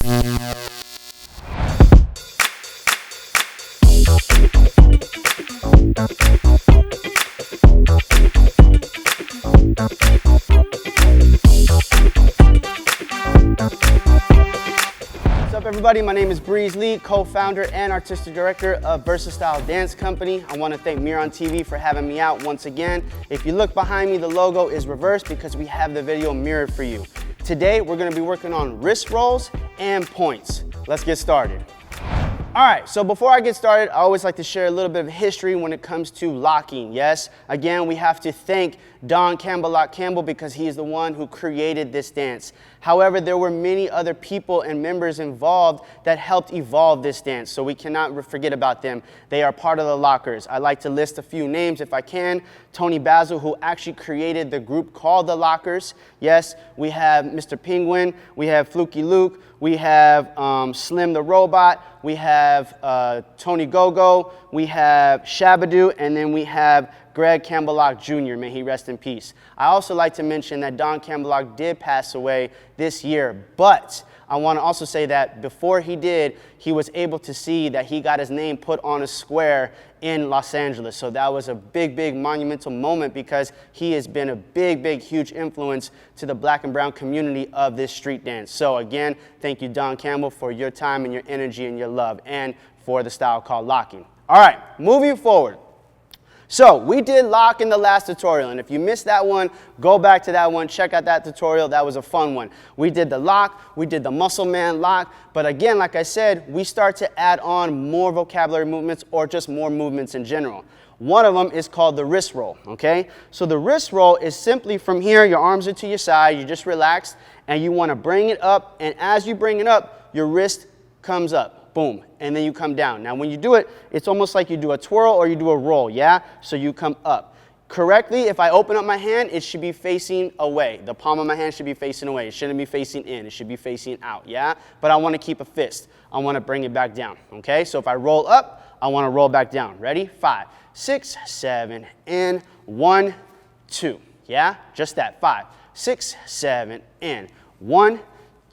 What's up, everybody? My name is Breeze Lee, co-founder and artistic director of Versatile Dance Company. I want to thank MihranTV for having me out once again. If you look behind me, the logo is reversed because we have the video mirrored for you. Today, we're going to be working on wrist rolls and points. Let's get started. All right, so before I get started, I always like to share a little bit of history when it comes to locking. Yes, again, we have to thank Don Campbell because he is the one who created this dance. However, there were many other people and members involved that helped evolve this dance, so we cannot forget about them. They are part of the Lockers. I'd like to list a few names if I can. Tony Basil, who actually created the group called the Lockers. Yes, we have Mr. Penguin, we have Fluky Luke, we have Slim the Robot, we have Tony Gogo, we have Shabadoo, and then we have Greg Campbell Jr., may he rest in peace. I also like to mention that Don Campbell did pass away this year, but I want to also say that before he did, he was able to see that he got his name put on a square in Los Angeles. So that was a big, big monumental moment because he has been a big, big, huge influence to the black and brown community of this street dance. So again, thank you, Don Campbell, for your time and your energy and your love, and for the style called locking. All right, moving forward. So we did lock in the last tutorial, and if you missed that one, go back to that one, check out that tutorial. That was a fun one. We did the lock, we did the muscle man lock, but again, like I said, we start to add on more vocabulary movements or just more movements in general. One of them is called the wrist roll, okay? So the wrist roll is simply from here, your arms are to your side, you just relax, and you want to bring it up, and as you bring it up, your wrist comes up. Boom, and then you come down. Now when you do it, it's almost like you do a twirl or you do a roll, yeah? So you come up. Correctly, if I open up my hand, it should be facing away. The palm of my hand should be facing away. It shouldn't be facing in, it should be facing out, yeah? But I want to keep a fist. I want to bring it back down, okay? So if I roll up, I want to roll back down. Ready? 5, 6, 7, and 1, 2, yeah? Just that, 5, 6, 7, and 1,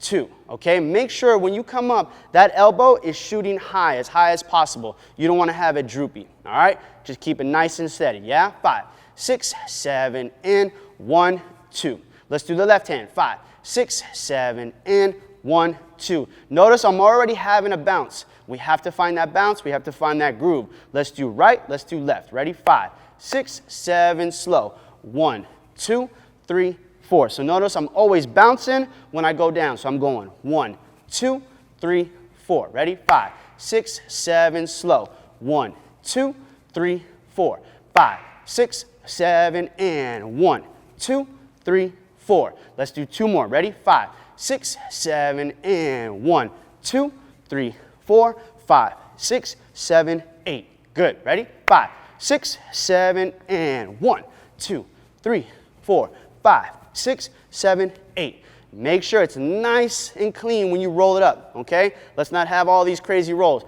2, okay? Make sure when you come up, that elbow is shooting high as possible. You don't want to have it droopy, all right? Just keep it nice and steady, yeah? 5, 6, 7, and 1, 2. Let's do the left hand. 5, 6, 7, and 1, 2. Notice I'm already having a bounce. We have to find that bounce. We have to find that groove. Let's do right. Let's do left. Ready? 5, 6, 7, slow. 1, 2, 3, 4. So notice I'm always bouncing when I go down. So I'm going 1, 2, 3, 4. Ready? 5, 6, 7, slow. 1, 2, 3, 4. 5, 6, 7, and 1, 2, 3, 4. Let's do 2 more. Ready? 5, 6, 7, and 1, 2, 3, 4. 5, 6, 7, 8. Good. Ready? 5, 6, 7, and 1, 2, 3, 4. 5, 6, 7, 8. Make sure it's nice and clean when you roll it up, okay? Let's not have all these crazy rolls.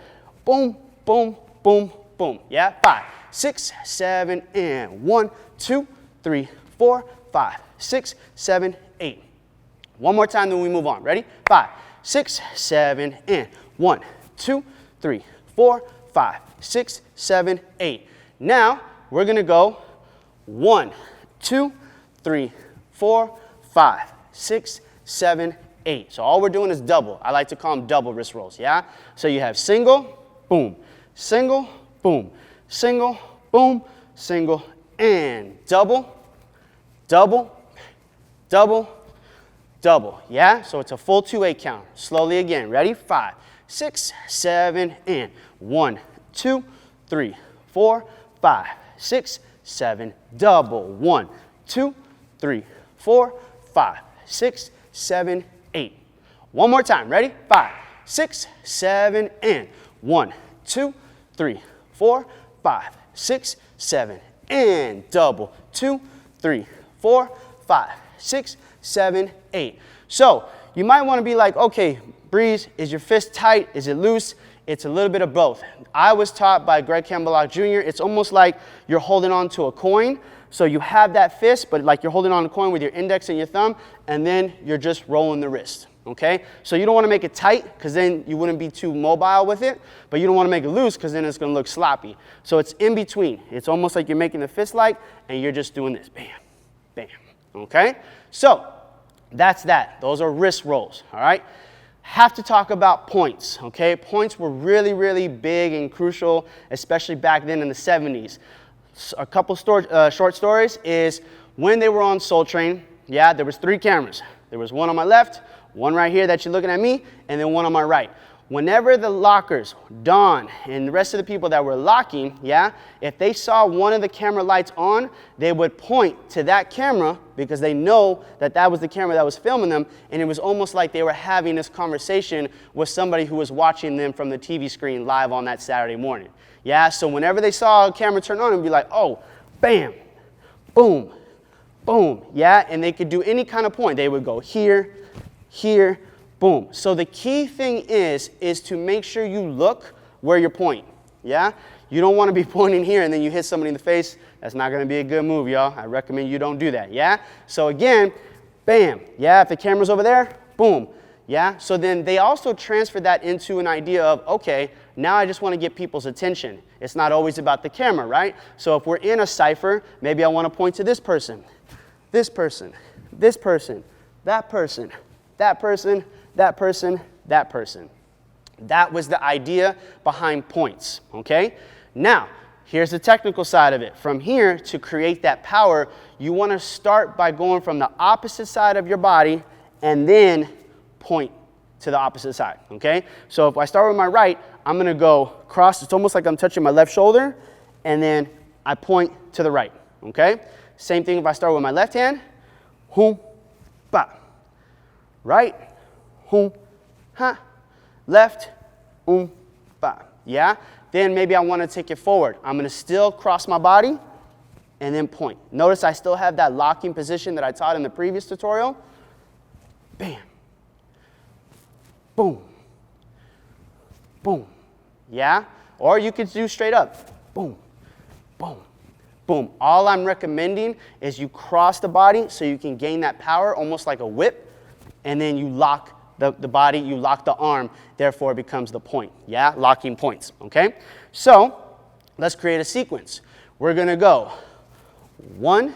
Boom, boom, boom, boom. Yeah? 5, 6, 7, and 1, 2, 3, 4. 5, 6, 7, 8. One more time, then we move on. Ready? 5, 6, 7, and 1, 2, 3, 4. 5, 6, 7, 8. Now, we're going to go 1, 2, 3, 4, 5, 6, 7, 8. So all we're doing is double. I like to call them double wrist rolls, yeah? So you have single, boom, single, boom, single, boom, single, and double, double, double, double, yeah? So it's a full 2/8 count. Slowly again. Ready? 5, 6, 7, and 1, 2, 3, 4, 5, 6, 7, double. 1, 2, 3, 4, 5, 6, 7, 8. One more time. Ready? 5, 6, 7, and 1, 2, 3, 4, 5, 6, 7, and double. 2, 3, 4, 5, 6, 7, 8. So you might want to be like, okay, Breeze, is your fist tight? Is it loose? It's a little bit of both. I was taught by Greg Campbell Jr. It's almost like you're holding on to a coin. So you have that fist, but like you're holding on a coin with your index and your thumb, and then you're just rolling the wrist. okay? So you don't want to make it tight because then you wouldn't be too mobile with it, but you don't want to make it loose because then it's going to look sloppy. So it's in between. It's almost like you're making the fist like, and you're just doing this, bam, bam, okay? So that's that. Those are wrist rolls, all right? Have to talk about points, okay? Points were really, really big and crucial, especially back then in the 70s. A couple short stories is when they were on Soul Train, yeah, there was 3 cameras. There was one on my left, one right here that you're looking at me, and then one on my right. Whenever the lockers, Don and the rest of the people that were locking, yeah, if they saw one of the camera lights on, they would point to that camera because they know that that was the camera that was filming them, and it was almost like they were having this conversation with somebody who was watching them from the TV screen live on that Saturday morning. Yeah, so whenever they saw a camera turn on, it would be like, oh, bam, boom, boom, yeah, and they could do any kind of point. They would go here, here, boom. So the key thing is to make sure you look where you're pointing, yeah? You don't want to be pointing here and then you hit somebody in the face. That's not going to be a good move, y'all. I recommend you don't do that, yeah? So again, bam, yeah, if the camera's over there, boom, yeah? So then they also transfer that into an idea of, okay, now I just want to get people's attention. It's not always about the camera, right? So if we're in a cipher, maybe I want to point to this person, this person, this person, that person, that person, that person, that person. That was the idea behind points, okay? Now, here's the technical side of it. From here, to create that power, you want to start by going from the opposite side of your body and then point to the opposite side, okay? So if I start with my right, I'm going to go cross. It's almost like I'm touching my left shoulder, and then I point to the right, okay? Same thing if I start with my left hand. Hoom, ba. Right, hoom, ha. Left, ba. Yeah? Then maybe I want to take it forward. I'm going to still cross my body and then point. Notice I still have that locking position that I taught in the previous tutorial. Bam. Boom. Boom. Yeah? Or you could do straight up. Boom. Boom. Boom. All I'm recommending is you cross the body so you can gain that power almost like a whip, and then you lock the body, you lock the arm, therefore it becomes the point, yeah? Locking points, okay? So let's create a sequence. We're going to go 1,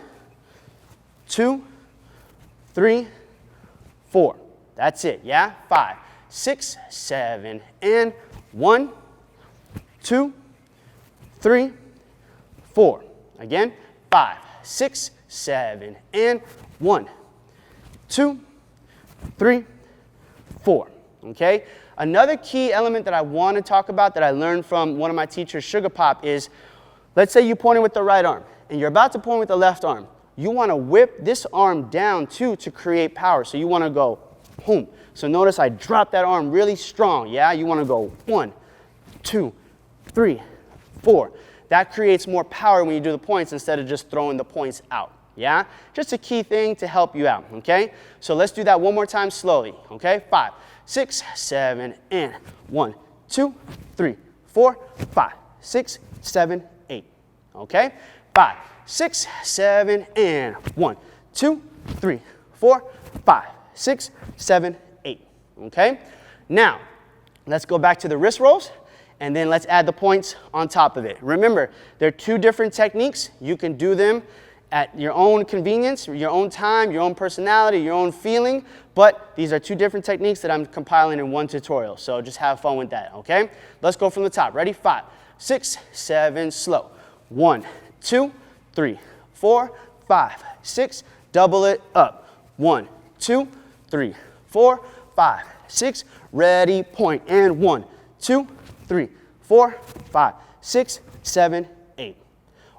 2, 3, 4. That's it, yeah? 5, 6, 7, and 1, 2, 3, 4. Again, 5, 6, 7, and 1, 2, 3, 4, okay? Another key element that I want to talk about that I learned from one of my teachers, Sugar Pop, is let's say you're pointing with the right arm and you're about to point with the left arm. You want to whip this arm down too to create power. So you want to go boom. So notice I drop that arm really strong, yeah? You want to go 1, 2, 3, 4. That creates more power when you do the points instead of just throwing the points out. Yeah? Just a key thing to help you out, okay? So let's do that one more time slowly, okay? 5, 6, 7, and 1, 2, 3, 4, 5, 6, 7, 8, okay? 5, 6, 7, and 1, 2, 3, 4, 5, 6, 7, 8, okay? Now, let's go back to the wrist rolls, and then let's add the points on top of it. Remember, there are 2 different techniques. You can do them at your own convenience, your own time, your own personality, your own feeling, but these are 2 different techniques that I'm compiling in one tutorial, so just have fun with that, okay? Let's go from the top. Ready? 5, 6, 7, slow. 1, 2, 3, 4, 5, 6, double it up. 1, 2, 3, 4, 5, 6, ready, point, and 1, 2, 3, 4, 5, 6, 7, 8.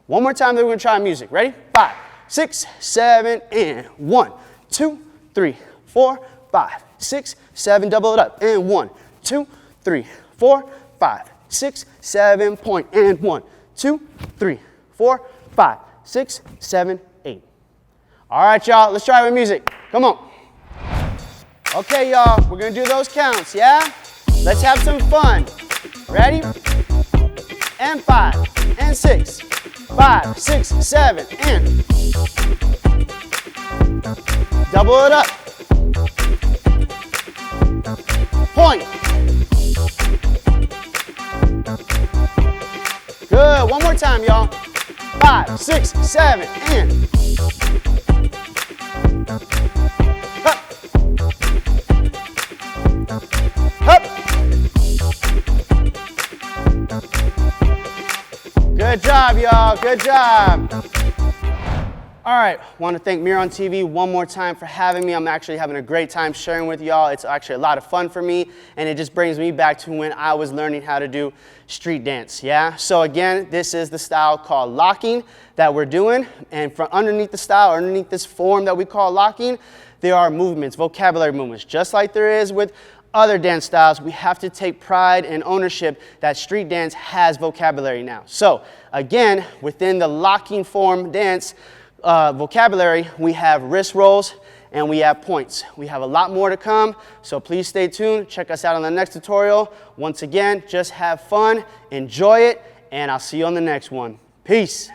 One more time, then we're going to try music. Ready? 5, 6, 7, and 1, 2, 3, 4, 5, 6, 7, double it up, and 1, 2, 3, 4, 5, 6, 7, point, and 1, 2, 3, 4, 5, 6, 7, 8. All right, y'all, let's try with music. Come on. Okay, y'all, we're going to do those counts, yeah? Let's have some fun. Ready? And 5, and 6, 5, 6, 7, and double it up. time, y'all. 5, 6, 7, and. Up. Up. Good job, y'all. Good job. All right, want to thank MihranTV one more time for having me. I'm actually having a great time sharing with y'all. It's actually a lot of fun for me, and it just brings me back to when I was learning how to do street dance, yeah? So again, this is the style called locking that we're doing, and from underneath the style, underneath this form that we call locking, there are movements, vocabulary movements. Just like there is with other dance styles, we have to take pride and ownership that street dance has vocabulary now. So again, within the locking form dance, vocabulary, we have wrist rolls and we have points. We have a lot more to come, so please stay tuned. Check us out on the next tutorial. Once again, just have fun, enjoy it, and I'll see you on the next one. Peace.